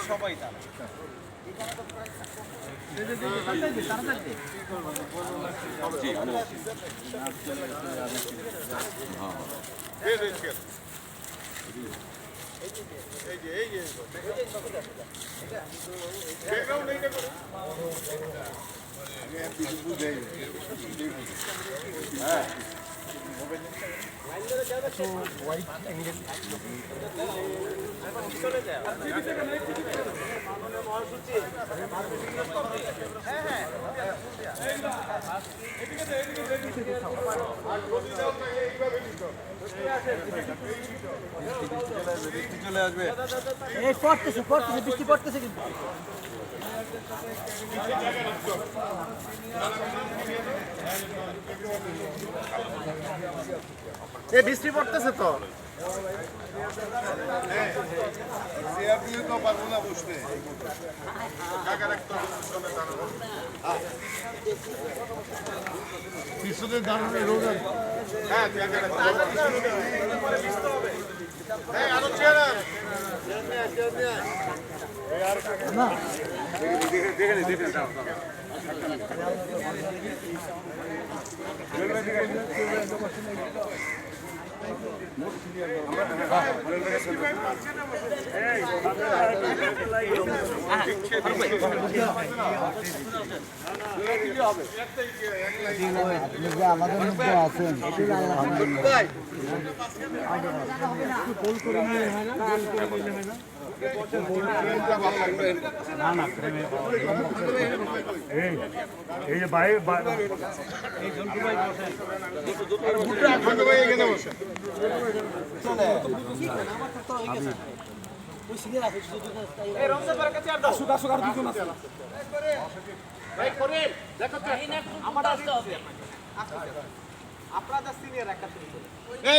সবাই তারা white angle চলে আসবে পড়তেছে বৃষ্টি পড়তেছে কিন্তু বৃষ্টি পড়তেছে তো পারবো না বসতে পিছনে দাঁড়ানো রোগ আরো চেয়ার দেখে আমাদের মধ্যে আছেন এই যে বাইরে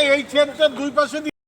এই চেনটা দুই পাশে